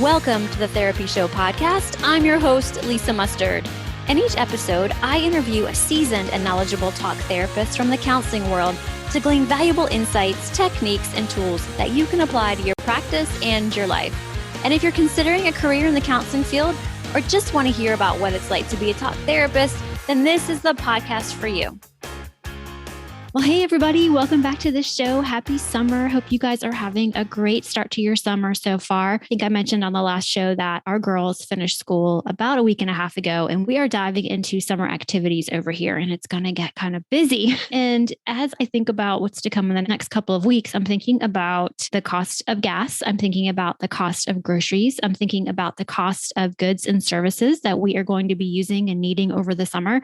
Welcome to the Therapy Show podcast. I'm your host, Lisa Mustard. In each episode, I interview a seasoned and knowledgeable talk therapist from the counseling world to glean valuable insights, techniques, and tools that you can apply to your practice and your life. And if you're considering a career in the counseling field or just want to hear about what it's like to be a talk therapist, then this is the podcast for you. Well, hey, everybody. Welcome back to the show. Happy summer. Hope you guys are having a great start to your summer so far. I think I mentioned on the last show that our girls finished school about a week and a half ago, and we are diving into summer activities over here, and it's going to get kind of busy. And as I think about what's to come in the next couple of weeks, I'm thinking about the cost of gas. I'm thinking about the cost of groceries. I'm thinking about the cost of goods and services that we are going to be using and needing over the summer.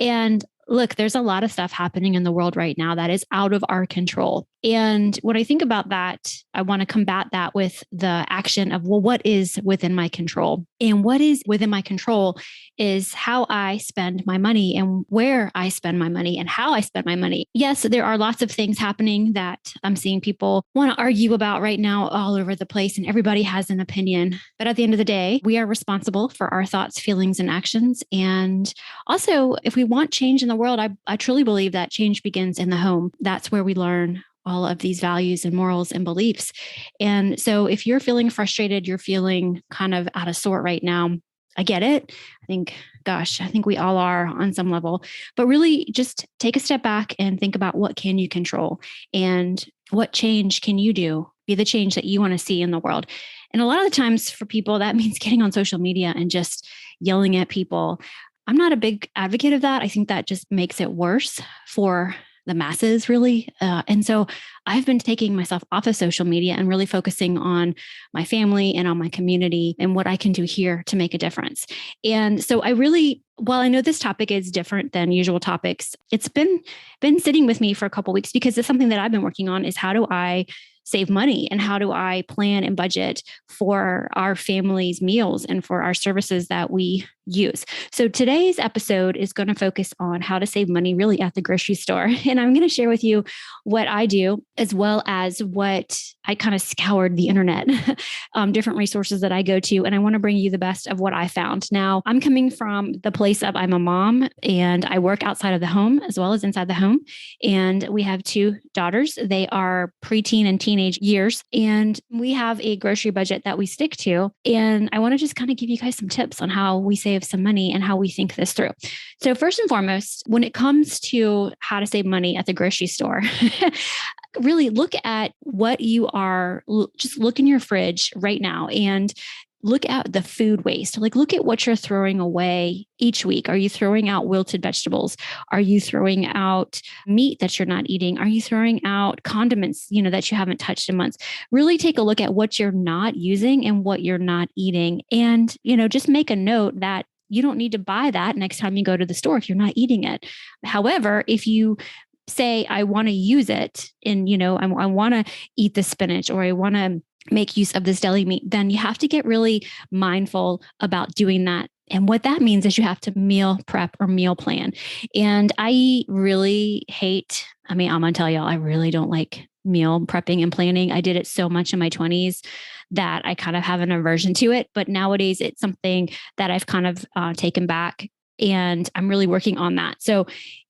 And look, there's a lot of stuff happening in the world right now that is out of our control. And when I think about that, I want to combat that with the action of, well, what is within my control? And what is within my control is how I spend my money and where I spend my money and how I spend my money. Yes, there are lots of things happening that I'm seeing people want to argue about right now all over the place, and everybody has an opinion. But at the end of the day, we are responsible for our thoughts, feelings, and actions. And also, if we want change in the world, I truly believe that change begins in the home. That's where we learn all of these values and morals and beliefs. And so if you're feeling frustrated, you're feeling kind of out of sort right now, I get it. I think we all are on some level, but really just take a step back and think about what can you control and what change can you do? Be the change that you want to see in the world. And a lot of the times for people, that means getting on social media and just yelling at people. I'm not a big advocate of that. I think that just makes it worse for the masses, really. And so I've been taking myself off of social media and really focusing on my family and on my community and what I can do here to make a difference. And so while I know this topic is different than usual topics, it's been sitting with me for a couple of weeks because it's something that I've been working on is how do I save money and how do I plan and budget for our family's meals and for our services that we use. So today's episode is going to focus on how to save money really at the grocery store. And I'm going to share with you what I do, as well as what I kind of scoured the internet, different resources that I go to. And I want to bring you the best of what I found. Now, I'm coming from the place of I'm a mom and I work outside of the home as well as inside the home. And we have two daughters. They are preteen and teenage years. And we have a grocery budget that we stick to. And I want to just kind of give you guys some tips on how we save some money and how we think this through. So first and foremost, when it comes to how to save money at the grocery store, really look at what you are, just look in your fridge right now and look at the food waste. Like look at what you're throwing away each week. Are you throwing out wilted vegetables? Are you throwing out meat that you're not eating? Are you throwing out condiments, that you haven't touched in months? Really take a look at what you're not using and what you're not eating. And, just make a note that you don't need to buy that next time you go to the store if you're not eating it. However, if you say, I want to use it and, I want to eat the spinach or I want to make use of this deli meat, then you have to get really mindful about doing that. And what that means is you have to meal prep or meal plan. And I really I'm going to tell y'all, I really don't like meal prepping and planning. I did it so much in my 20s that I kind of have an aversion to it. But nowadays it's something that I've kind of taken back and I'm really working on that. So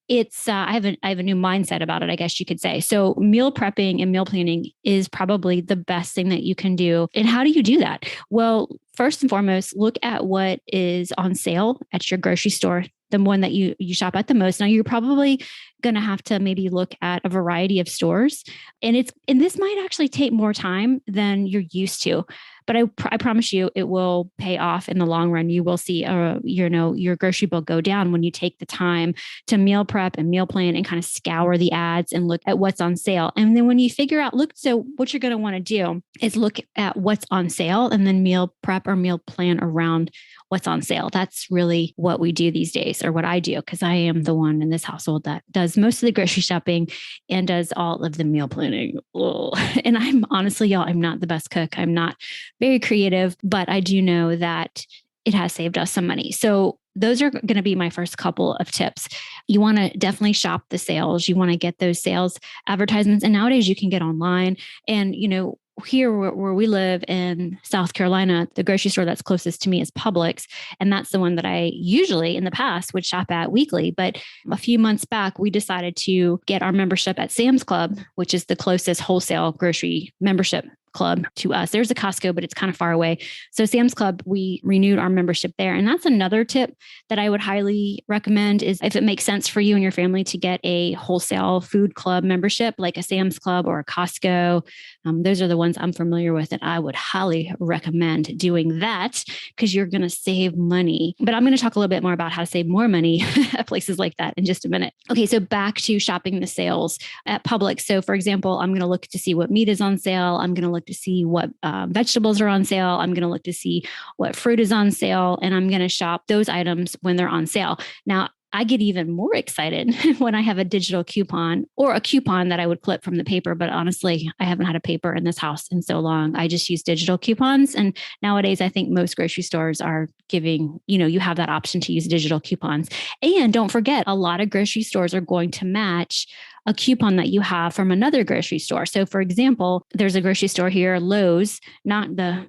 it's, I have a new mindset about it, I guess you could say. So meal prepping and meal planning is probably the best thing that you can do. And how do you do that? Well, first and foremost, look at what is on sale at your grocery store, the one that you shop at the most. Now you're probably going to have to maybe look at a variety of stores, and this might actually take more time than you're used to. But I promise you, it will pay off in the long run. You will see, your grocery bill go down when you take the time to meal prep and meal plan and kind of scour the ads and look at what's on sale. And then when you figure out, so what you're going to want to do is look at what's on sale and then meal prep or meal plan around what's on sale. That's really what we do these days, or what I do, because I am the one in this household that does most of the grocery shopping and does all of the meal planning. Ugh. And I'm honestly, y'all, I'm not the best cook. I'm not very creative, but I do know that it has saved us some money. So those are going to be my first couple of tips. You want to definitely shop the sales. You want to get those sales advertisements. And nowadays you can get online and, here where we live in South Carolina, the grocery store that's closest to me is Publix. And that's the one that I usually in the past would shop at weekly. But a few months back, we decided to get our membership at Sam's Club, which is the closest wholesale grocery membership club to us. There's a Costco, but it's kind of far away. So Sam's Club, we renewed our membership there. And that's another tip that I would highly recommend is if it makes sense for you and your family to get a wholesale food club membership, like a Sam's Club or a Costco. Those are the ones I'm familiar with, and I would highly recommend doing that because you're going to save money. But I'm going to talk a little bit more about how to save more money at places like that in just a minute. Okay, so back to shopping the sales at Publix. So for example, I'm going to look to see what meat is on sale. I'm going to look to see what vegetables are on sale. I'm going to look to see what fruit is on sale, and I'm going to shop those items when they're on sale. Now, I get even more excited when I have a digital coupon or a coupon that I would clip from the paper. But honestly, I haven't had a paper in this house in so long. I just use digital coupons. And nowadays, I think most grocery stores are giving, you have that option to use digital coupons. And don't forget, a lot of grocery stores are going to match a coupon that you have from another grocery store. So for example, there's a grocery store here, Lowe's, not the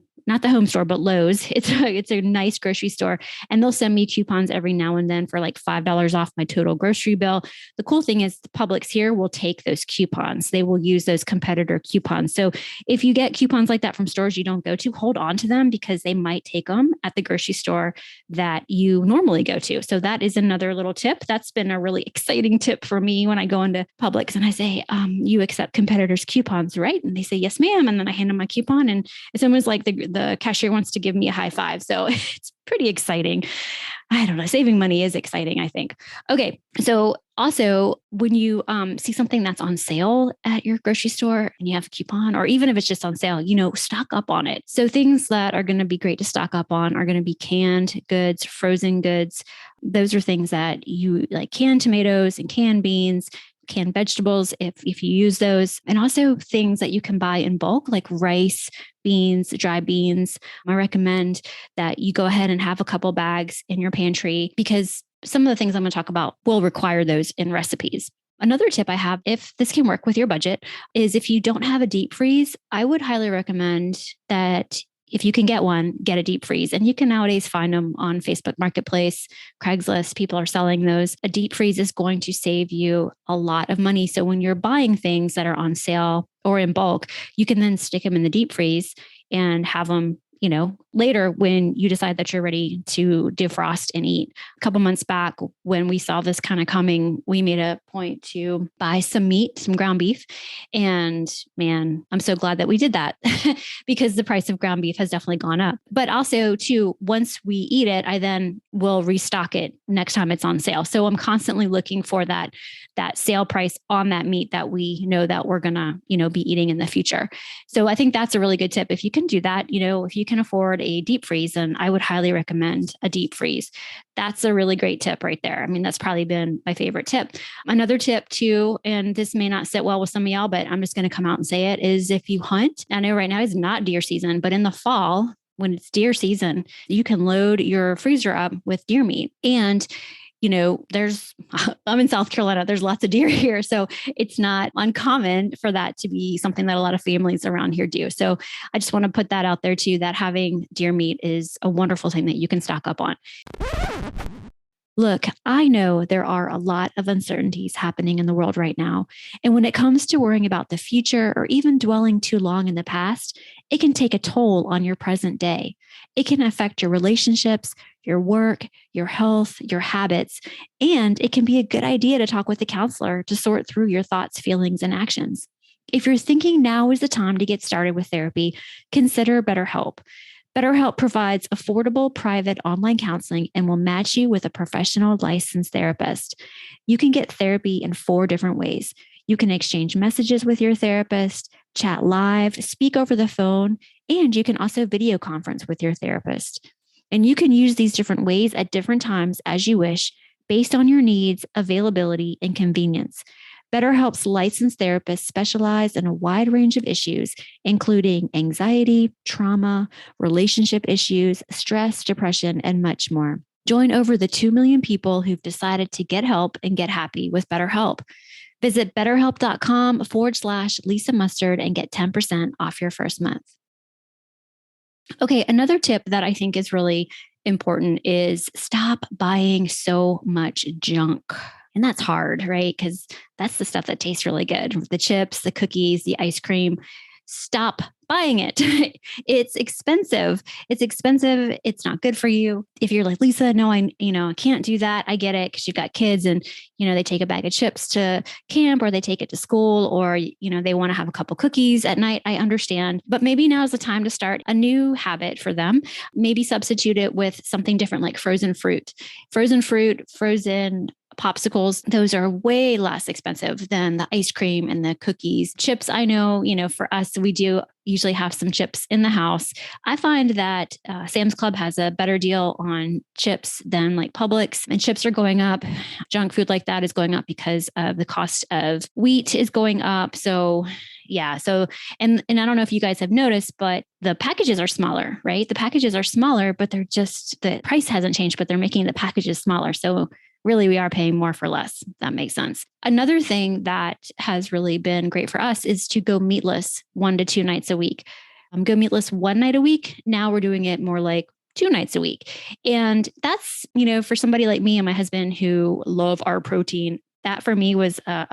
home store, but Lowe's. It's a nice grocery store. And they'll send me coupons every now and then for like $5 off my total grocery bill. The cool thing is the Publix here will take those coupons. They will use those competitor coupons. So if you get coupons like that from stores you don't go to, hold on to them because they might take them at the grocery store that you normally go to. So that is another little tip. That's been a really exciting tip for me when I go into Publix and I say, you accept competitors' coupons, right? And they say, yes, ma'am. And then I hand them my coupon and it's almost like the cashier wants to give me a high five. So it's pretty exciting. I don't know. Saving money is exciting, I think. Okay. So also when you see something that's on sale at your grocery store and you have a coupon, or even if it's just on sale, stock up on it. So things that are going to be great to stock up on are going to be canned goods, frozen goods. Those are things that you like canned tomatoes and canned beans, canned vegetables, if you use those, and also things that you can buy in bulk, like rice, beans, dry beans. I recommend that you go ahead and have a couple bags in your pantry because some of the things I'm going to talk about will require those in recipes. Another tip I have, if this can work with your budget, is if you don't have a deep freeze, I would highly recommend that if you can get one, get a deep freeze. And you can nowadays find them on Facebook Marketplace, Craigslist. People are selling those. A deep freeze is going to save you a lot of money. So when you're buying things that are on sale or in bulk, you can then stick them in the deep freeze and have them, later when you decide that you're ready to defrost and eat. A couple months back, when we saw this kind of coming, we made a point to buy some meat, some ground beef. And man, I'm so glad that we did that because the price of ground beef has definitely gone up. But also too, once we eat it, I then will restock it next time it's on sale. So I'm constantly looking for that sale price on that meat that we know that we're going to, be eating in the future. So I think that's a really good tip. If you can do that, if you can afford a deep freeze, then I would highly recommend a deep freeze. That's a really great tip right there. I mean, that's probably been my favorite tip. Another tip too, and this may not sit well with some of y'all, but I'm just going to come out and say it, is if you hunt, I know right now is not deer season, but in the fall, when it's deer season, you can load your freezer up with deer meat. And I'm in South Carolina, there's lots of deer here. So it's not uncommon for that to be something that a lot of families around here do. So I just want to put that out there too, that having deer meat is a wonderful thing that you can stock up on. Look, I know there are a lot of uncertainties happening in the world right now. And when it comes to worrying about the future or even dwelling too long in the past, it can take a toll on your present day. It can affect your relationships, your work, your health, your habits, and it can be a good idea to talk with a counselor to sort through your thoughts, feelings, and actions. If you're thinking now is the time to get started with therapy, consider BetterHelp. BetterHelp provides affordable private online counseling and will match you with a professional licensed therapist. You can get therapy in 4 different ways. You can exchange messages with your therapist, chat live, speak over the phone, and you can also video conference with your therapist. And you can use these different ways at different times as you wish, based on your needs, availability, and convenience. BetterHelp's licensed therapists specialize in a wide range of issues, including anxiety, trauma, relationship issues, stress, depression, and much more. Join over the 2 million people who've decided to get help and get happy with BetterHelp. Visit betterhelp.com/Lisa Mustard and get 10% off your first month. Okay, another tip that I think is really important is stop buying so much junk. And that's hard, right? Because that's the stuff that tastes really good. The chips, the cookies, the ice cream. Stop buying it. It's expensive. It's expensive. It's not good for you. If you're like, Lisa, no, I can't do that. I get it because you've got kids and, they take a bag of chips to camp or they take it to school or, they want to have a couple cookies at night. I understand. But maybe now is the time to start a new habit for them. Maybe substitute it with something different like frozen fruit, frozen popsicles. Those are way less expensive than the ice cream and the cookies. Chips, I know, for us, we do usually have some chips in the house. I find that Sam's Club has a better deal on chips than like Publix, and chips are going up. Junk food like that is going up because of the cost of wheat is going up. So yeah. So, and I don't know if you guys have noticed, but the packages are smaller, right? The packages are smaller, but the price hasn't changed, but they're making the packages smaller. So really, we are paying more for less. If that makes sense. Another thing that has really been great for us is to go meatless 1 to 2 nights a week. Go meatless 1 night a week. Now we're doing it more like 2 nights a week. And that's, for somebody like me and my husband who love our protein, that for me was a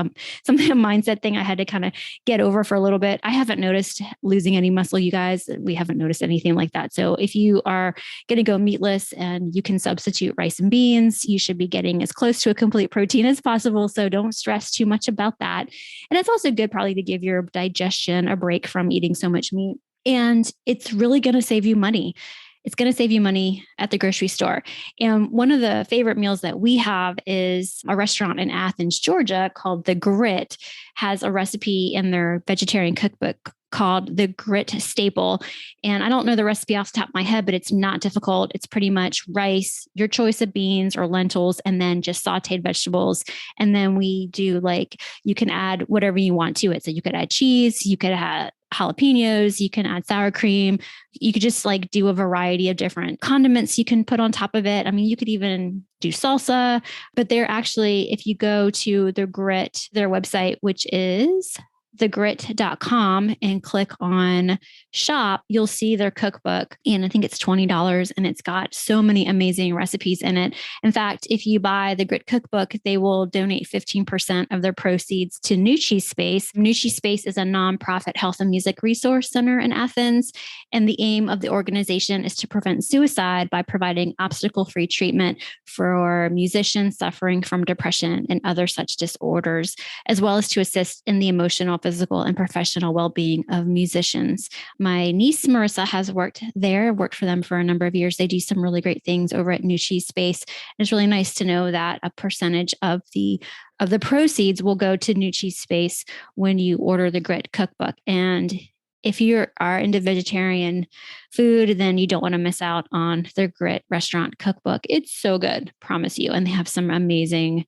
mindset thing I had to kind of get over for a little bit. I haven't noticed losing any muscle, you guys. We haven't noticed anything like that. So if you are going to go meatless and you can substitute rice and beans, you should be getting as close to a complete protein as possible. So don't stress too much about that. And it's also good probably to give your digestion a break from eating so much meat. And it's really going to save you money. It's going to save you money at the grocery store. And one of the favorite meals that we have is a restaurant in Athens, Georgia called The Grit, has a recipe in their vegetarian cookbook called the Grit Staple. And I don't know the recipe off the top of my head, but it's not difficult. It's pretty much rice, your choice of beans or lentils, and then just sauteed vegetables. And then we do you can add whatever you want to it. So you could add cheese, you could add jalapenos, you can add sour cream. You could just do a variety of different condiments you can put on top of it. I mean, you could even do salsa, but they're actually, if you go to the Grit, their website, which is thegrit.com and click on shop, you'll see their cookbook. And I think it's $20 and it's got so many amazing recipes in it. In fact, if you buy the Grit cookbook, they will donate 15% of their proceeds to Nucci Space. Nucci Space is a nonprofit health and music resource center in Athens. And the aim of the organization is to prevent suicide by providing obstacle-free treatment for musicians suffering from depression and other such disorders, as well as to assist in the emotional, physical, and professional well-being of musicians. My niece, Marissa, has worked for them for a number of years. They do some really great things over at Nucci Space. It's really nice to know that a percentage of the proceeds will go to Nucci Space when you order the Grit cookbook. And if you are into vegetarian food, then you don't want to miss out on the Grit restaurant cookbook. It's so good, promise you. And they have some amazing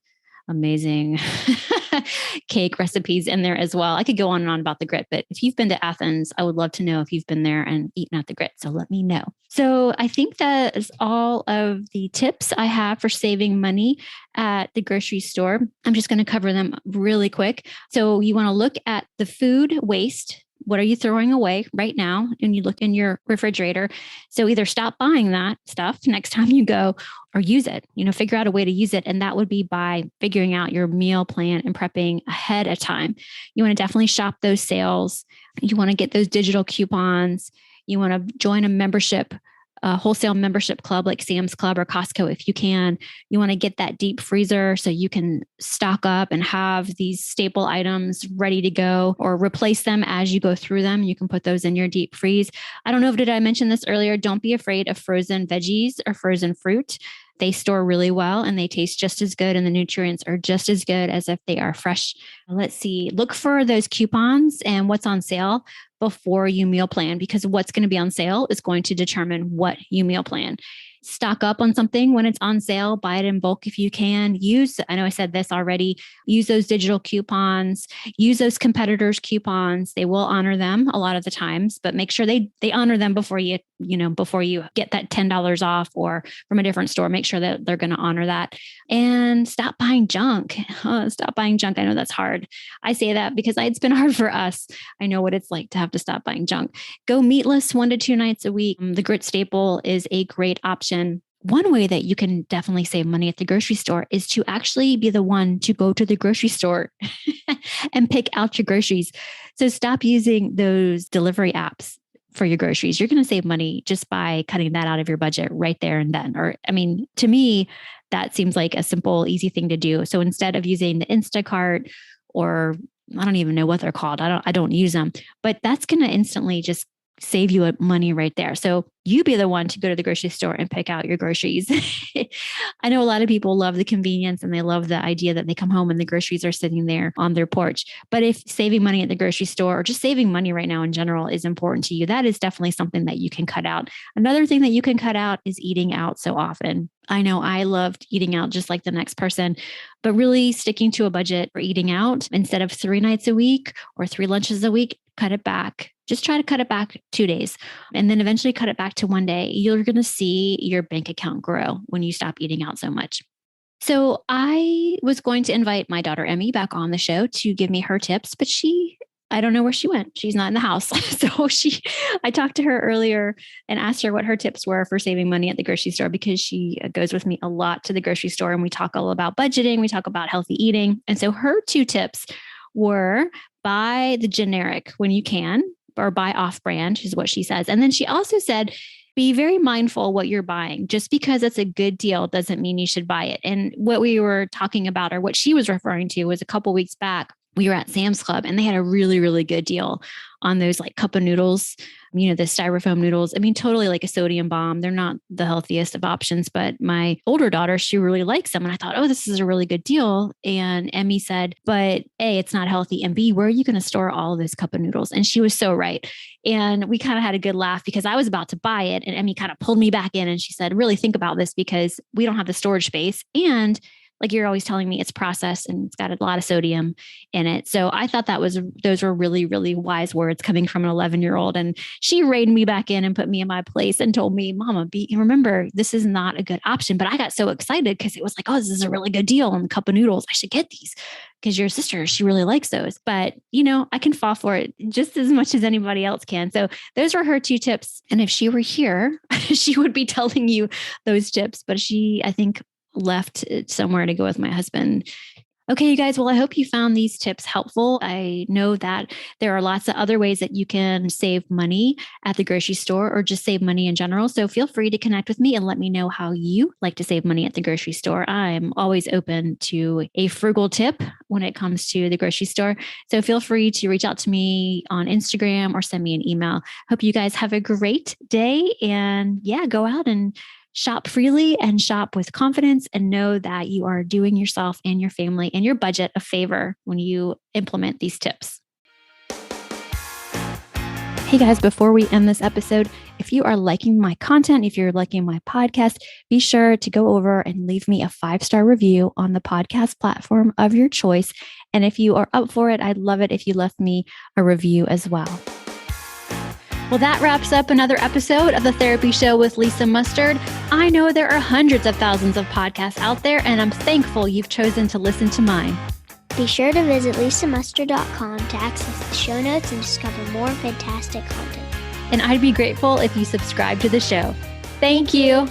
cake recipes in there as well. I could go on and on about the Grit, but if you've been to Athens, I would love to know if you've been there and eaten at the Grit. So let me know. So I think that is all of the tips I have for saving money at the grocery store. I'm just going to cover them really quick. So you want to look at the food waste. What are you throwing away right now? And you look in your refrigerator. So either stop buying that stuff next time you go or use it, figure out a way to use it. And that would be by figuring out your meal plan and prepping ahead of time. You want to definitely shop those sales. You want to get those digital coupons. You want to join a wholesale membership club like Sam's Club or Costco if you can. You want to get that deep freezer so you can stock up and have these staple items ready to go or replace them as you go through them. You can put those in your deep freeze. I don't know if did I mention this earlier. Don't be afraid of frozen veggies or frozen fruit. They store really well and they taste just as good and the nutrients are just as good as if they are fresh. Let's see, look for those coupons and what's on sale before you meal plan, because what's going to be on sale is going to determine what you meal plan. stock up on something when it's on sale, buy it in bulk if you can. I know I said this already, use those digital coupons, use those competitors' coupons. They will honor them a lot of the times, but make sure they honor them before you get that $10 off or from a different store. Make sure that they're going to honor that, and stop buying junk. Stop buying junk. I know that's hard. I say that because it's been hard for us. I know what it's like to have to stop buying junk. Go meatless 1 to 2 nights a week. The grit staple is a great option. One way that you can definitely save money at the grocery store is to actually be the one to go to the grocery store and pick out your groceries. So stop using those delivery apps for your groceries. You're going to save money just by cutting that out of your budget right there and then. To me, that seems like a simple, easy thing to do. So instead of using the Instacart, or I don't even know what they're called, I don't use them, but that's going to instantly just save you money right there. So you be the one to go to the grocery store and pick out your groceries. I know a lot of people love the convenience and they love the idea that they come home and the groceries are sitting there on their porch. But if saving money at the grocery store or just saving money right now in general is important to you, that is definitely something that you can cut out. Another thing that you can cut out is eating out so often. I know I loved eating out just like the next person, but really sticking to a budget for eating out instead of 3 nights a week or 3 lunches a week, cut it back. Just try to cut it back 2 days and then eventually cut it back to 1 day. You're going to see your bank account grow when you stop eating out so much. So I was going to invite my daughter, Emmy, back on the show to give me her tips, but I don't know where she went. She's not in the house. So I talked to her earlier and asked her what her tips were for saving money at the grocery store, because she goes with me a lot to the grocery store and we talk all about budgeting. We talk about healthy eating. And so her 2 tips were buy the generic when you can, or buy off-brand, is what she says. And then she also said, be very mindful what you're buying. Just because it's a good deal doesn't mean you should buy it. And what we were talking about, or what she was referring to, was a couple weeks back, we were at Sam's Club and they had a really, really good deal on those like cup of noodles, the styrofoam noodles. Totally like a sodium bomb. They're not the healthiest of options, but my older daughter, she really likes them. And I thought, oh, this is a really good deal. And Emmy said, but A, it's not healthy. And B, where are you going to store all of those cup of noodles? And she was so right. And we kind of had a good laugh because I was about to buy it. And Emmy kind of pulled me back in and she said, really think about this because we don't have the storage space. And like you're always telling me, it's processed and it's got a lot of sodium in it. So I thought those were really, really wise words coming from an 11-year-old. And she reined me back in and put me in my place and told me, Mama, remember, this is not a good option. But I got so excited because it was like, oh, this is a really good deal on the cup of noodles. I should get these because your sister, she really likes those. But, I can fall for it just as much as anybody else can. So those were her 2 tips. And if she were here, she would be telling you those tips. But she, I think, left somewhere to go with my husband. Okay, you guys. Well, I hope you found these tips helpful. I know that there are lots of other ways that you can save money at the grocery store or just save money in general. So feel free to connect with me and let me know how you like to save money at the grocery store. I'm always open to a frugal tip when it comes to the grocery store. So feel free to reach out to me on Instagram or send me an email. Hope you guys have a great day and go out and shop freely and shop with confidence and know that you are doing yourself and your family and your budget a favor when you implement these tips. Hey guys, before we end this episode, if you are liking my content, if you're liking my podcast, be sure to go over and leave me a 5-star review on the podcast platform of your choice. And if you are up for it, I'd love it if you left me a review as well. Well, that wraps up another episode of The Therapy Show with Lisa Mustard. I know there are hundreds of thousands of podcasts out there, and I'm thankful you've chosen to listen to mine. Be sure to visit lisamustard.com to access the show notes and discover more fantastic content. And I'd be grateful if you subscribe to the show. Thank you.